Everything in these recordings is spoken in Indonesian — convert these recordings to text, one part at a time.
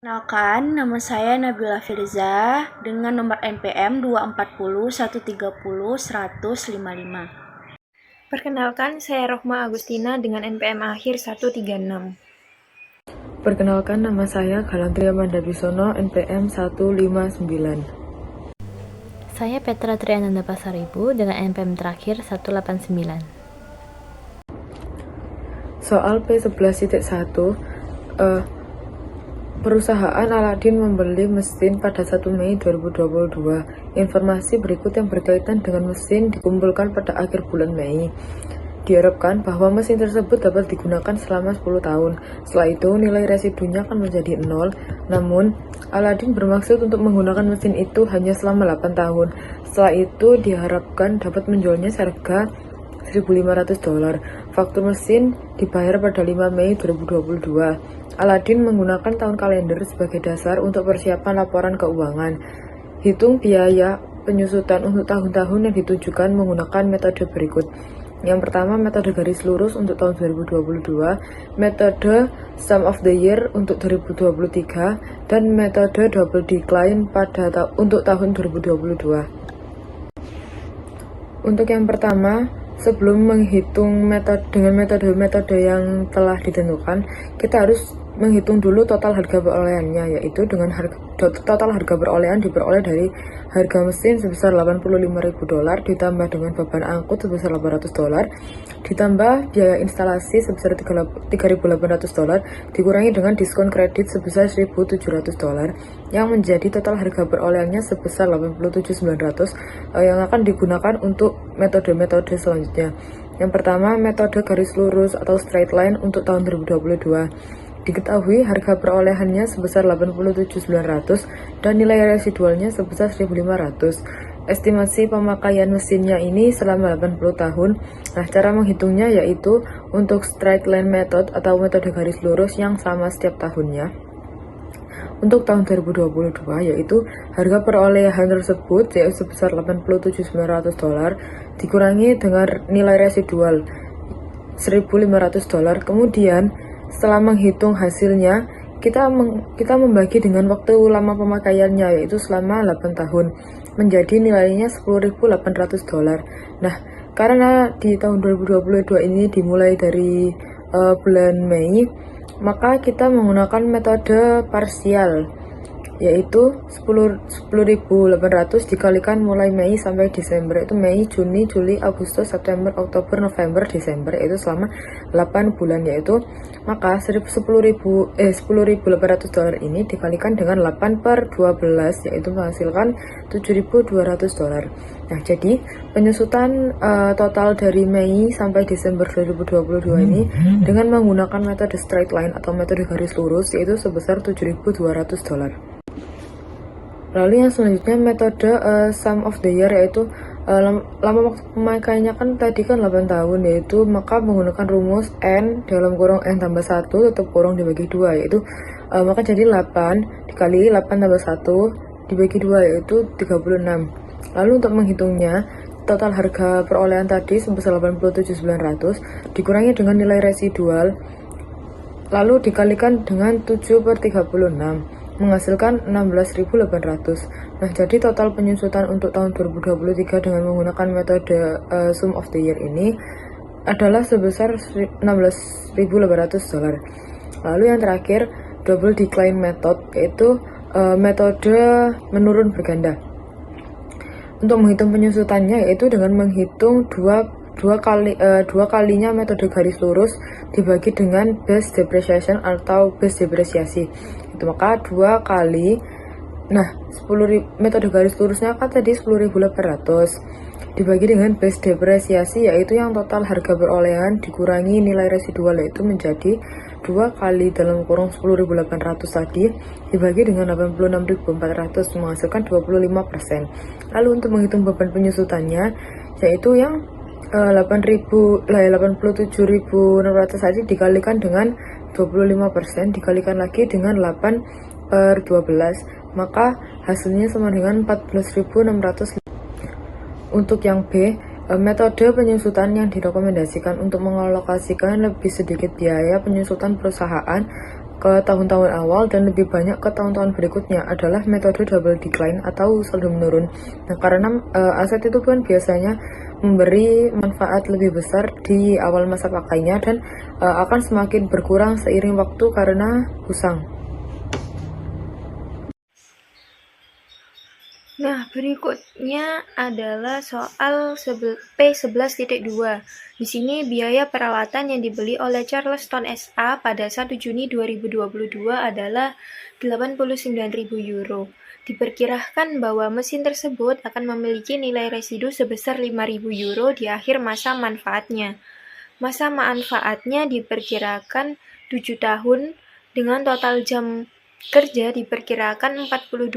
Kenalkan, nama saya Nabila Firza dengan nomor NPM 240 130 155. Perkenalkan, saya Rohma Agustina dengan NPM akhir 136. Perkenalkan, nama saya Galantria Mandabisono, NPM 159. Saya Petra Triananda Pasaribu dengan NPM terakhir 189. Soal P11.1, perusahaan Aladin membeli mesin pada 1 Mei 2022. Informasi berikut yang berkaitan dengan mesin dikumpulkan pada akhir bulan Mei. Diharapkan bahwa mesin tersebut dapat digunakan selama 10 tahun. Setelah itu, nilai residunya akan menjadi 0. Namun, Aladin bermaksud untuk menggunakan mesin itu hanya selama 8 tahun. Setelah itu, diharapkan dapat menjualnya seharga $1.500. Faktur mesin dibayar pada 5 Mei 2022. Aladin menggunakan tahun kalender sebagai dasar untuk persiapan laporan keuangan. Hitung biaya penyusutan untuk tahun-tahun yang ditujukan menggunakan metode berikut. Yang pertama, metode garis lurus untuk tahun 2022, metode sum of the year untuk 2023, dan metode double decline untuk tahun 2022. Untuk yang pertama, sebelum menghitung dengan metode yang telah ditentukan, kita harus menghitung dulu total harga perolehannya, yaitu dengan total harga perolehan diperoleh dari harga mesin sebesar $85.000 ditambah dengan beban angkut sebesar $800 ditambah biaya instalasi sebesar $3.800 dikurangi dengan diskon kredit sebesar $1.700 yang menjadi total harga perolehannya sebesar $87.900 yang akan digunakan untuk metode-metode selanjutnya. Yang pertama, metode garis lurus atau straight line untuk tahun 2022. Diketahui harga perolehannya sebesar $87.900 dan nilai residualnya sebesar $1.500. Estimasi pemakaian mesinnya ini selama 80 tahun. Nah, cara menghitungnya yaitu untuk straight line method atau metode garis lurus yang sama setiap tahunnya. Untuk tahun 2022, yaitu harga perolehan tersebut yaitu sebesar $87.900 dikurangi dengan nilai residual $1.500. Kemudian setelah menghitung hasilnya, kita membagi dengan waktu lama pemakaiannya, yaitu selama 8 tahun, menjadi nilainya $10.800. Nah, karena di tahun 2022 ini dimulai dari bulan Mei, maka kita menggunakan metode parsial, yaitu 10.800 dikalikan mulai Mei sampai Desember, itu Mei, Juni, Juli, Agustus, September, Oktober, November, Desember, itu selama 8 bulan, yaitu maka $10.800 ini dikalikan dengan 8/12, yaitu menghasilkan $7.200. Nah, jadi penyusutan total dari Mei sampai Desember 2022 ini dengan menggunakan metode straight line atau metode garis lurus yaitu sebesar $7.200. Lalu yang selanjutnya metode sum of the year, yaitu lama waktu pemakaiannya kan tadi kan 8 tahun, yaitu maka menggunakan rumus N dalam kurung N tambah 1 tutup kurung dibagi 2, yaitu maka jadi 8 dikali 8 tambah 1 dibagi 2, yaitu 36. Lalu untuk menghitungnya, total harga perolehan tadi sebesar $87.900 dikurangi dengan nilai residual lalu dikalikan dengan 7/36 menghasilkan $16.800. Nah, jadi total penyusutan untuk tahun 2023 dengan menggunakan metode sum of the year ini adalah sebesar $16.800. Lalu yang terakhir, double decline method, yaitu metode menurun berganda. Untuk menghitung penyusutannya yaitu dengan menghitung dua kalinya metode garis lurus dibagi dengan base depreciation atau base depresiasi. Itu maka 2 kali, nah 10.000 metode garis lurusnya kan tadi 10.800 dibagi dengan base depresiasi, yaitu yang total harga perolehan dikurangi nilai residual, yaitu menjadi 2 kali dalam kurung 10.800 tadi dibagi dengan 86.400 menghasilkan 25%. Lalu untuk menghitung beban penyusutannya, yaitu yang 87.600 tadi dikalikan dengan 25% dikalikan lagi dengan 8/12, maka hasilnya sama dengan 14.600. Untuk yang B, metode penyusutan yang direkomendasikan untuk mengalokasikan lebih sedikit biaya penyusutan perusahaan ke tahun-tahun awal dan lebih banyak ke tahun-tahun berikutnya adalah metode double decline atau saldo menurun. Nah, karena aset itu kan biasanya memberi manfaat lebih besar di awal masa pakainya dan akan semakin berkurang seiring waktu karena usang. Nah, berikutnya adalah soal P11.2. Di sini biaya peralatan yang dibeli oleh Charleston SA pada 1 Juni 2022 adalah 89.000 euro. Diperkirakan bahwa mesin tersebut akan memiliki nilai residu sebesar 5.000 euro di akhir masa manfaatnya. Masa manfaatnya diperkirakan 7 tahun dengan total jam kerja diperkirakan 42.000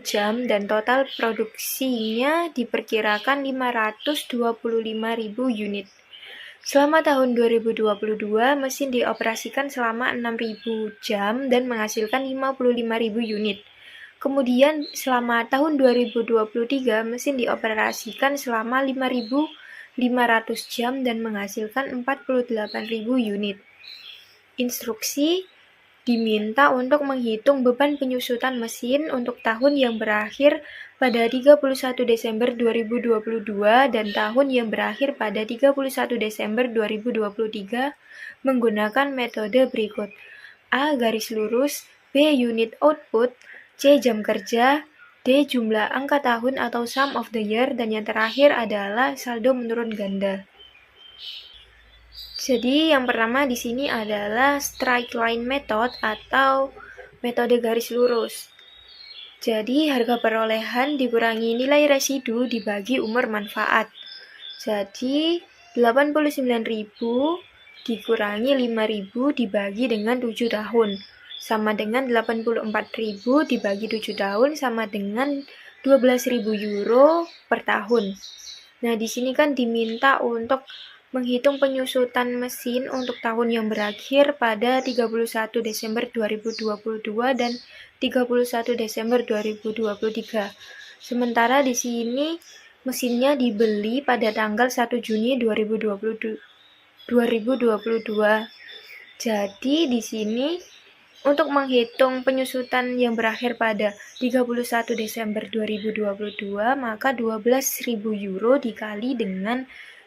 jam dan total produksinya diperkirakan 525.000 unit. Selama tahun 2022, mesin dioperasikan selama 6.000 jam dan menghasilkan 55.000 unit. Kemudian selama tahun 2023, mesin dioperasikan selama 5.500 jam dan menghasilkan 48.000 unit. Instruksi diminta untuk menghitung beban penyusutan mesin untuk tahun yang berakhir pada 31 Desember 2022 dan tahun yang berakhir pada 31 Desember 2023 menggunakan metode berikut. A. Garis lurus, B. Unit output, C. Jam kerja, D. Jumlah angka tahun atau sum of the year, dan yang terakhir adalah saldo menurun ganda. Jadi yang pertama di sini adalah straight line method atau metode garis lurus. Jadi harga perolehan dikurangi nilai residu dibagi umur manfaat. Jadi 89.000 dikurangi 5.000 dibagi dengan 7 tahun sama dengan 84.000 dibagi 7 tahun sama dengan 12.000 euro per tahun. Nah, di sini kan diminta untuk menghitung penyusutan mesin untuk tahun yang berakhir pada 31 Desember 2022 dan 31 Desember 2023. Sementara di sini mesinnya dibeli pada tanggal 1 Juni 2022. Jadi di sini untuk menghitung penyusutan yang berakhir pada 31 Desember 2022, maka 12.000 euro dikali dengan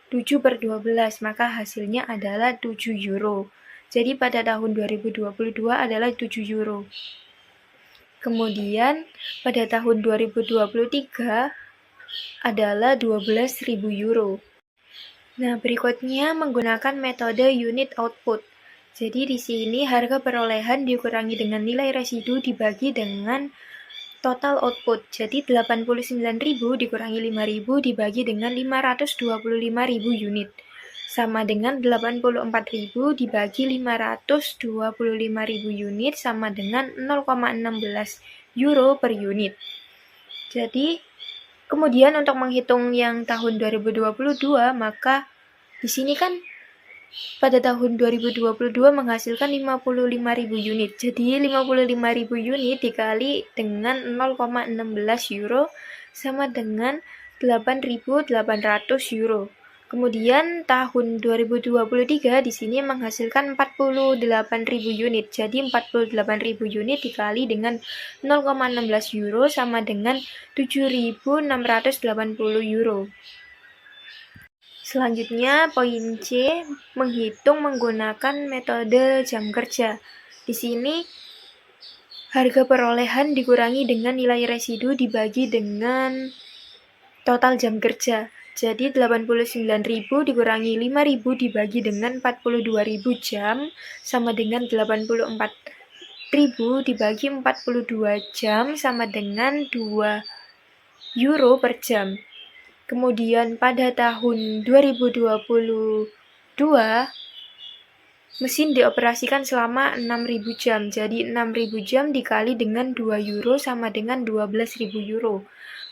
7/12, maka hasilnya adalah 7 euro. Jadi pada tahun 2022 adalah 7 euro. Kemudian pada tahun 2023 adalah 12.000 euro. Nah, berikutnya menggunakan metode unit output. Jadi di sini harga perolehan dikurangi dengan nilai residu dibagi dengan total output. Jadi 89.000 dikurangi 5.000 dibagi dengan 525.000 unit. Sama dengan 84.000 dibagi 525.000 unit sama dengan 0,16 euro per unit. Jadi kemudian untuk menghitung yang tahun 2022, maka di sini kan pada tahun 2022 menghasilkan 55.000 unit. Jadi 55.000 unit dikali dengan 0,16 euro sama dengan 8.800 euro. Kemudian tahun 2023 di sini menghasilkan 48.000 unit. Jadi 48.000 unit dikali dengan 0,16 euro sama dengan 7.680 euro. Selanjutnya, poin C, menghitung menggunakan metode jam kerja. Di sini, harga perolehan dikurangi dengan nilai residu dibagi dengan total jam kerja. Jadi, 89.000 dikurangi 5.000 dibagi dengan 42.000 jam, sama dengan 84.000 dibagi 42 jam, sama dengan 2 euro per jam. Kemudian pada tahun 2022, mesin dioperasikan selama 6.000 jam. Jadi 6.000 jam dikali dengan 2 euro sama dengan 12.000 euro.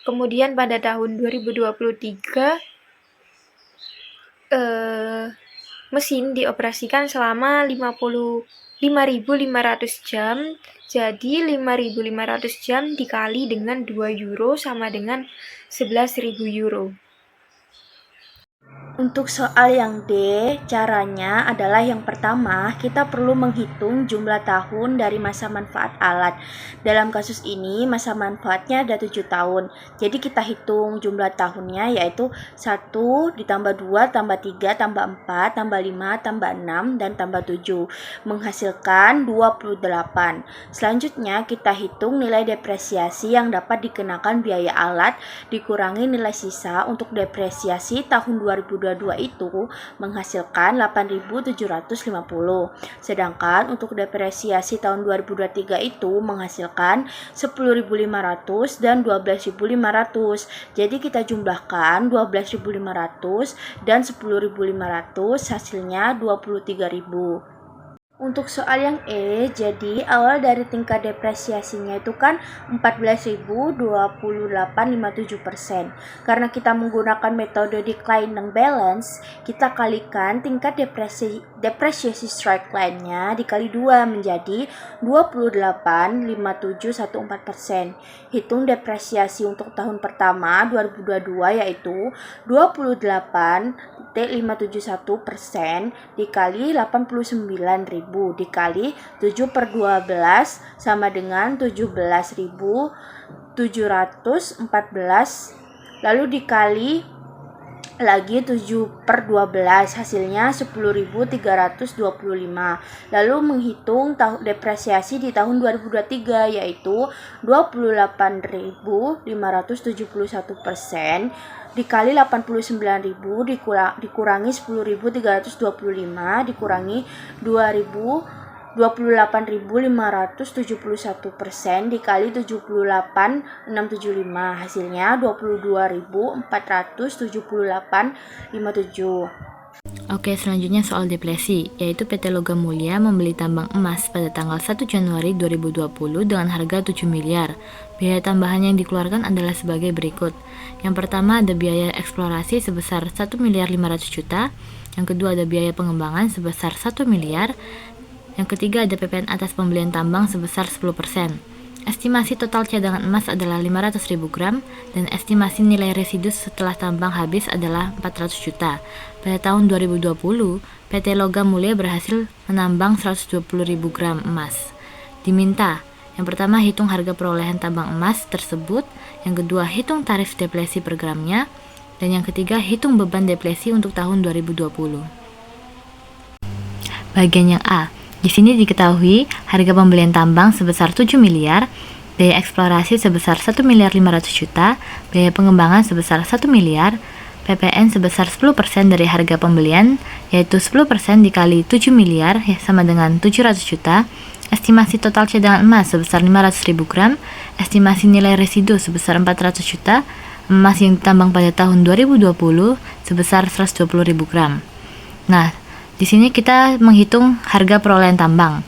Kemudian pada tahun 2023, mesin dioperasikan selama 5.500 jam. Jadi 5.500 jam dikali dengan 2 euro sama dengan 11.000 euro. Untuk soal yang D, caranya adalah yang pertama, kita perlu menghitung jumlah tahun dari masa manfaat alat. Dalam kasus ini, masa manfaatnya ada 7 tahun. Jadi kita hitung jumlah tahunnya yaitu 1 ditambah 2 tambah 3 tambah 4 tambah 5 tambah 6 dan tambah 7. Menghasilkan 28. Selanjutnya kita hitung nilai depresiasi yang dapat dikenakan biaya alat dikurangi nilai sisa untuk depresiasi tahun 2022 itu menghasilkan 8.750. Sedangkan untuk depresiasi tahun 2023 itu menghasilkan 10.500 dan 12.500. Jadi kita jumlahkan 12.500 dan 10.500 hasilnya 23.000. Untuk soal yang E, jadi awal dari tingkat depresiasinya itu kan 14.028,57%. Karena kita menggunakan metode declining balance, kita kalikan tingkat depresiasi straight line-nya dikali 2 menjadi 28,5714%. Hitung depresiasi untuk tahun pertama 2022 yaitu 28,571% dikali 89.000 dikali 7/12 sama dengan 17.714, lalu dikali lagi 7/12 hasilnya 10.325. Lalu menghitung depresiasi di tahun 2023 yaitu 28.571% dikali 89.000 dikurangi 10.325 dikurangi 28.571% dikali 78.675 hasilnya 22.478,57. Oke, selanjutnya soal depresi, yaitu PT Logam Mulia membeli tambang emas pada tanggal 1 Januari 2020 dengan harga 7 miliar. Biaya tambahan yang dikeluarkan adalah sebagai berikut. Yang pertama ada biaya eksplorasi sebesar 1.500.000.000 juta. Yang kedua ada biaya pengembangan sebesar 1 miliar. Yang ketiga ada PPN atas pembelian tambang sebesar 10%. Estimasi total cadangan emas adalah 500.000 gram dan estimasi nilai residu setelah tambang habis adalah 400 juta. Pada tahun 2020, PT Logam Mulia berhasil menambang 120.000 gram emas. Diminta, yang pertama hitung harga perolehan tambang emas tersebut, yang kedua hitung tarif depresi per gramnya, dan yang ketiga hitung beban depresi untuk tahun 2020. Bagian yang A. Di sini diketahui harga pembelian tambang sebesar 7 miliar, biaya eksplorasi sebesar 1.500.000.000, biaya pengembangan sebesar 1 miliar, PPN sebesar 10% dari harga pembelian, yaitu 10% dikali 7 miliar sama dengan 700 juta, estimasi total cadangan emas sebesar 500.000 gram, estimasi nilai residu sebesar 400 juta, emas yang ditambang pada tahun 2020 sebesar 120.000 gram. Nah, di sini kita menghitung harga perolehan tambang.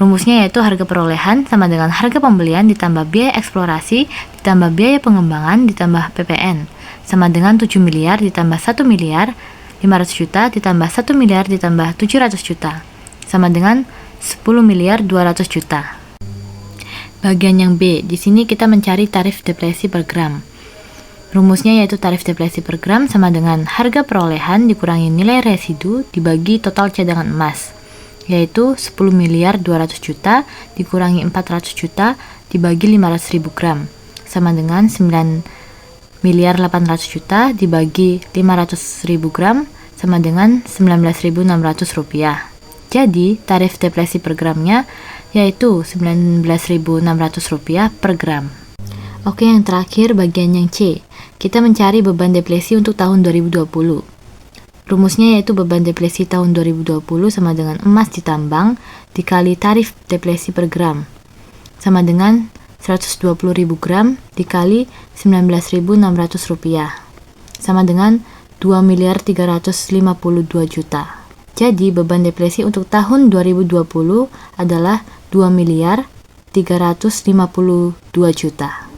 Rumusnya yaitu harga perolehan sama dengan harga pembelian ditambah biaya eksplorasi ditambah biaya pengembangan ditambah PPN sama dengan 7 miliar ditambah 1 miliar 500 juta ditambah 1 miliar ditambah 700 juta sama dengan 10 miliar 200 juta. Bagian yang B, di sini kita mencari tarif depresi per gram. Rumusnya yaitu tarif depresi per gram sama dengan harga perolehan dikurangi nilai residu dibagi total cadangan emas, yaitu 10 miliar 200 juta dikurangi 400 juta dibagi 500.000 gram, sama dengan 9 miliar 800 juta dibagi 500.000 gram, sama dengan 19.600 rupiah. Jadi, tarif depresi per gramnya yaitu 19.600 rupiah per gram. Oke, yang terakhir bagian yang C. Kita mencari beban depresi untuk tahun 2020. Rumusnya yaitu beban depresi tahun 2020 sama dengan emas ditambang dikali tarif depresi per gram, sama dengan 120.000 gram dikali 19.600 rupiah, sama dengan 2.352 juta. Jadi beban depresi untuk tahun 2020 adalah 2.352 juta.